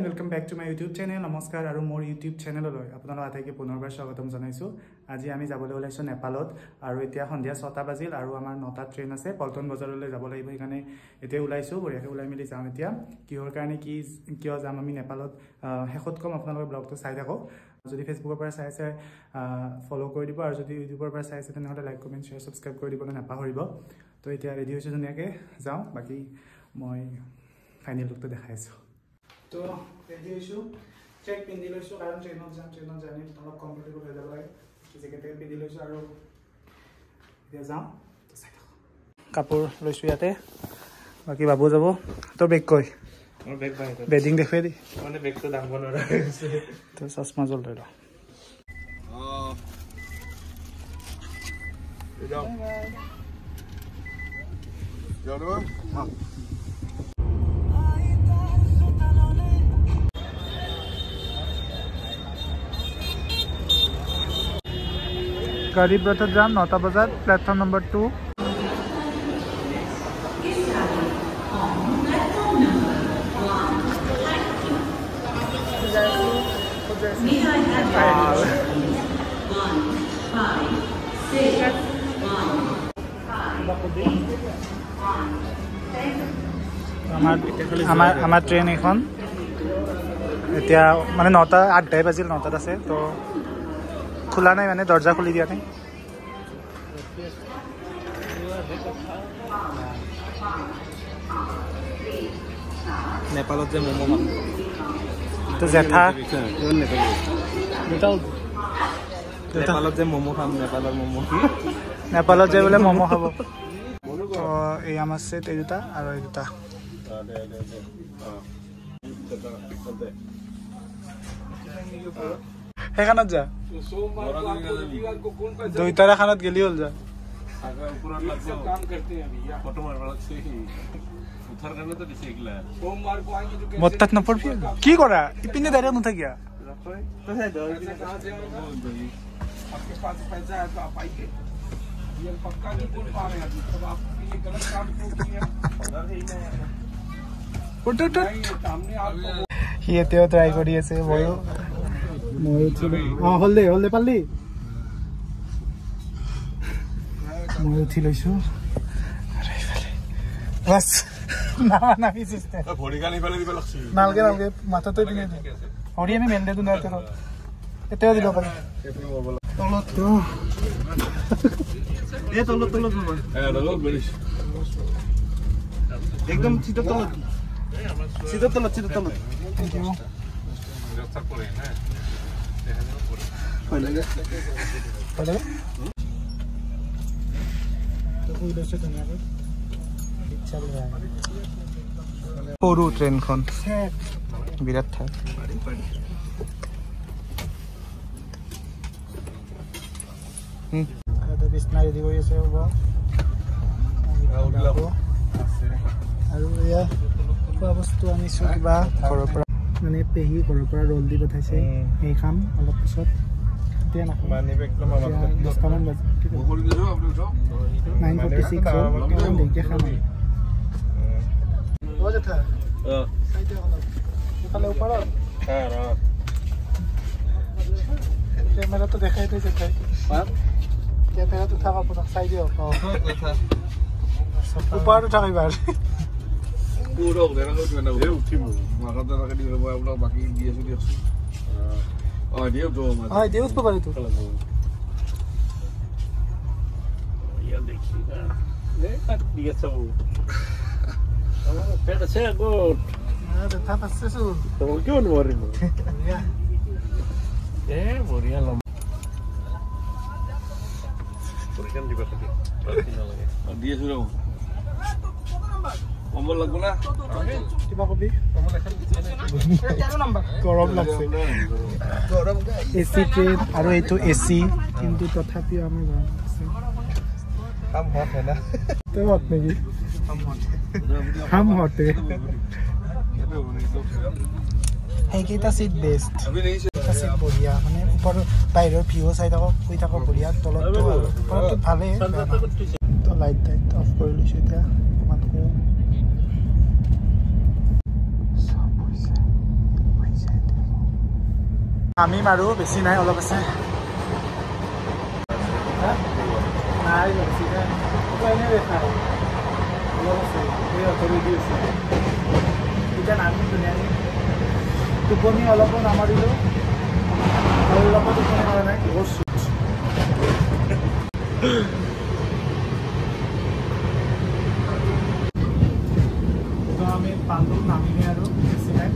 and welcome back to my YouTube channel. Namaskar aru more YouTube channel loi apnalok athaike punorbar swagatam janaisu. Aji ami jabole olaisu Nepalot aru etia sondia 6ta bajil aru amar 9ta train ase Palton bazarole jabo laibo ikane etia ulaisu boriake ulai mili jam etia kihor karone kiyo jam ami Nepalot hekhot kom apnalok blog to sai thako jodi Facebook par sai sai follow kori dibo aru jodi YouTube par sai sai tenhole like comment share subscribe kori dibo na pahoribo to etia ready hoisu joniake jao baki moi final look to dekhaisu तो ready होइछु check पिन्धि लइछु कारण ट्रेनत जाने अलप comfortable হৈ যাব লাগে jacket পিन्धि लइछु আৰু এতিয়া যাম তো চাই থাক কাপোৰ লইछु ইয়াতে বাকি বাবু যাব তো বেগ কই মোৰ বেগ বাই বেডিং দেখে দি মানে বেগটো দাঙব নৰা তো চশমা জল লৈ ল যাও যাও হ্যাঁ गरीब रथ जाम 9टा बजात प्लेटफॉर्म नंबर 2 আমার ট্রেন এখন এতিয়া মানে 9টা 8 বাজিল 9টাত আছে তো खुला नहीं मैंने दरजा खुली दिया नहीं नेपालत जे मोमो मान तो जेठा नेपालत जे मोमो खाम नेपालर मोमो नेपालत जे बोले मोमो खाबो तो এই আমার সে তে দুটা আর এই দুটা হেখানত যা দুইটারা খানাত গেলি হল যা काम करते हैं भैया फोटो मारवाला से ही उधर करने तो दिसे गला सोमवार को आएंगे जो मत्तत न पड़ की करा इपिने दारे न था क्या तो है दो कहां से आपके पास पैसा है तो आप आइए ये पक्का नहीं बोल पा रहे हैं तब आप ये गलत काम क्यों किए उधर ही नहीं फोटो सामने आपको ये तेओ ट्राई करी আছে ময়ো হলদে পারলি মই উঠি লৈছো আরে ফেলে বাস না বিসিস্তে ভৰি গানি ফেলে দিব লাগছি নালগে মাথাতে দিনে হৰি আমি মেল দে দুনা তো এতেও দিলো পাৰি তলত তো এ তলত তলত বলিস একদম সিধা তলত থ্যাংক ইউ রাস্তা করে না पहले तो कोई दोस्त दुनिया को चल रहा है पोरू ट्रेन खन विराट था तो बिस्ना रेडी কৰি আছে হ'ব আৰু ইয়া খোৱা বস্তু আনিছো কিবা ঘৰৰ পৰা মানে পেহি ঘৰৰ পৰা ৰোল দি পঠাইছে এই কাম অলপ পিছত দিয়া না মানে একদম অলপ 10 মান বাজে বহুত দিছো আপোনাক 9:46 দেখে খাম ও যেটা সাইডে হলো ওখানে উপরে হ্যাঁ ক্যামেরা তো দেখাই দিতে চাই হ্যাঁ ক্যামেরা তো থাকা পুরো সাইডে হোক উপরে থাকইবার পুরো দেনা হচ্ছে না এ উঠিব মাথাতে রাখি দিলে মই আপোনাক বাকি দি আছো দিও তো দিও তো পারে তো ইয়া দেখি না এ কাট দিয়েছো আমার পেট আছে গুড না দেখা পাচ্ছে সু তো কেউ নরে এ বড়িয়া লম পরিকাম দিবা থাকে না লাগে দিয়েছো রে কম্বল লাগব না কিবা কবি কম্বল এখন 13 নাম্বার গরম লাগছে গরম এসি ট্রেন আর এই তো এসি কিন্তু তথাপি আমি গরম আছে কাম হট है ना তো হট নেকি কাম হট এই কেইটা সিট বেস্ট সিট বঢ়িয়া মানে ওপৰ বাহিৰৰ ভিউ চাই থাকো শুই থাকো বঢ়িয়া তলত ওপৰত ভালে তো লাইট অফ কৰি লৈছো এতিয়া অকমান আমি মাৰো বেছি নাই অলপ আছে নাই বেছি নাই এনে দেখা অলপ আছে এই অথৰি দি আছে এতিয়া নামি ধুনীয়াকৈ টোপনি অলপো নামাৰিলোঁ অলপো টোপনি মাৰা নাই তো আমি পাণ্ডু নামিলে আৰু বেছি নাই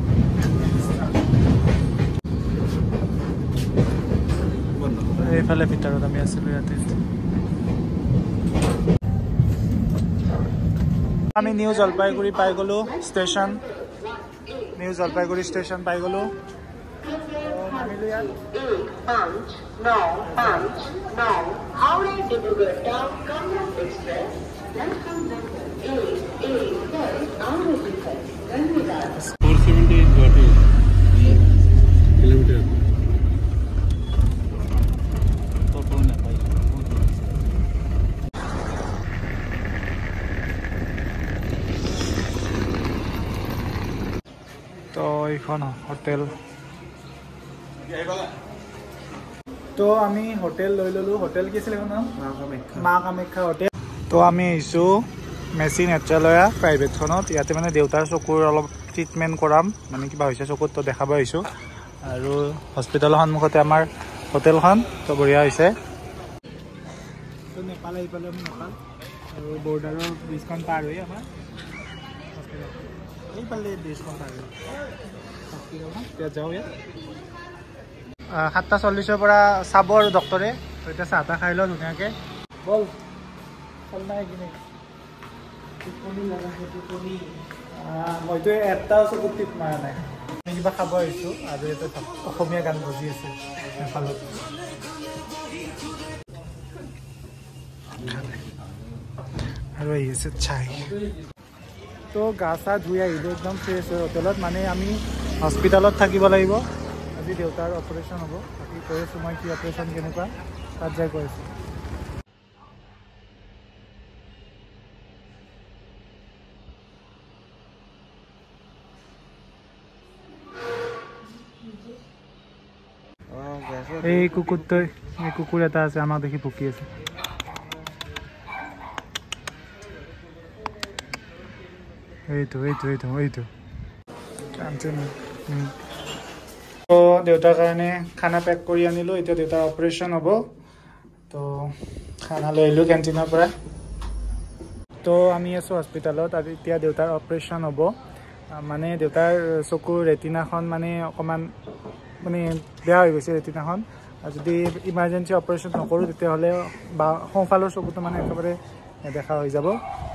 এইফালে ভিতৰত আমি আছিলোঁ ইয়াতে আমি নিউ জলপাইগুৰি পাই গ'লোঁ ষ্টেচন নিউ জলপাইগুৰি ষ্টেচন পাই গ'লোঁ নামিলোঁ ইয়াত তো এইখন হোটেল তো আমি হোটেল লৈ ল'লোঁ হোটেল কি আছিল এইখন নাম মা কামাখ্যা হোটেল তো আমি আহিছোঁ মেচি নেত্ৰালয়া প্ৰাইভেটখনত ইয়াতে মানে দেউতাৰ চকুৰ অলপ ট্ৰিটমেণ্ট কৰাম মানে কিবা হৈছে চকুত তো দেখাব আহিছোঁ আৰু হস্পিটেলৰ সন্মুখতে আমাৰ হোটেলখন তো বঢ়িয়া হৈছে তো নেপাল আহি পালোঁ আমি নেপাল আৰু বৰ্ডাৰৰ ব্ৰিজখন পাৰ হৈ আমাৰ এইফালে ব্ৰিজখন পাৰ হৈ এতিয়া যাওঁ ইয়াত 7:40 পৰা চাব আৰু ডক্টৰে এতিয়া চাহ তাহ খাই লওঁ ধুনীয়াকৈ বল নাই কিনে মইতো এটা চকুত টিপ মাৰা নাই আমি কিবা খাব আহিছোঁ আৰু ইয়াতে অসমীয়া গান বজি আছে নেপালত আৰু আহি আছে চাই তো গা চা ধুই আহিলোঁ একদম ফ্ৰেছ হয় হোটেলত মানে আমি হস্পিটেলত থাকিব লাগিব আজি দেউতাৰ অপাৰেশ্যন হ'ব বাকী কৈ আছোঁ মই কি অপাৰেশ্যন কেনেকুৱা তাত যাই কৈ আছোঁ এই কুকুৰটোই এই কুকুৰ এটা আছে আমাক দেখি ভুকি আছে এইটো তো দেউতাৰ কাৰণে খানা পেক কৰি আনিলোঁ এতিয়া দেউতাৰ অপাৰেশ্যন হ'ব তো খানা লৈ আহিলোঁ কেণ্টিনৰ পৰা তো আমি আছোঁ হস্পিটেলত আৰু এতিয়া দেউতাৰ অপাৰেশ্যন হ'ব মানে দেউতাৰ চকুৰ ৰেটিনাখন মানে অকণমান মানে বেয়া হৈ গৈছে ৰেটিনাখন আৰু যদি ইমাৰ্জেঞ্চি অপাৰেশ্যন নকৰোঁ তেতিয়াহ'লে বা সোঁফালৰ চকুটো মানে একেবাৰে নেদেখা হৈ যাব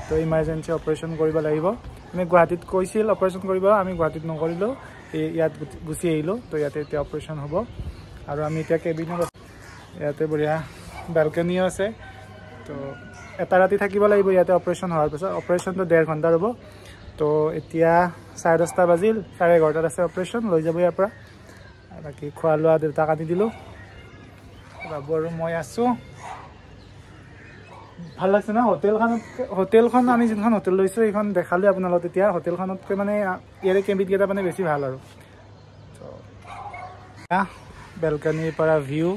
তো ইমাৰ্জেঞ্চি অপাৰেশ্যন কৰিব লাগিব আমি গুৱাহাটীত কৈছিল অপাৰেশ্যন কৰিব আমি গুৱাহাটীত নকৰিলোঁ ইয়াত গুচি আহিলোঁ তো ইয়াতে এতিয়া অপাৰেশ্যন হ'ব আৰু আমি এতিয়া কেবিনত ইয়াতে বঢ়িয়া বেলকনিও আছে তো এটা ৰাতি থাকিব লাগিব ইয়াতে অপাৰেশ্যন হোৱাৰ পিছত অপাৰেশ্যনটো 1.5 ঘণ্টাৰ হ'ব তো এতিয়া 10:30 বাজিল 11:30 আছে অপাৰেশ্যন লৈ যাব ইয়াৰ পৰা বাকী খোৱা লোৱা দেউতাক আনি দিলোঁ বাবু আৰু মই আছোঁ ভাল লাগছে না হোটেলখন আমি যোনখন হোটেল লৈছোঁ সেইখন দেখালোঁ আপোনালোক এতিয়া হোটেলখনতকৈ মানে ইয়াৰে কেবিনকেইটা মানে বেছি ভাল আৰু বেলকনিৰ পৰা ভিউ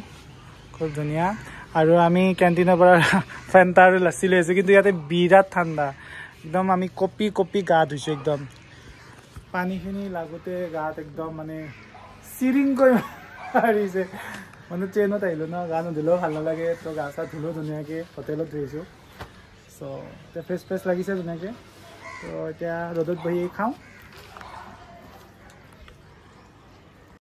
খুব ধুনীয়া আৰু আমি কেণ্টিনৰ পৰা ফেণ্টা আৰু লাচি লৈ আছোঁ কিন্তু ইয়াতে বিৰাট ঠাণ্ডা একদম আমি কপি গা ধুইছোঁ একদম পানীখিনি লাগোতে গাত একদম মানে চিৰিংকৈ মাৰিছে মানে ট্ৰেইনত আহিলোঁ ন গা নুধুলেও ভাল নালাগে তো গা চা ধুলোঁ ধুনীয়াকৈ হোটেলত ধুইছোঁ চ' এতিয়া ফ্ৰেছ লাগিছে ধুনীয়াকৈ তো এতিয়া ৰ'দত বহি খাওঁ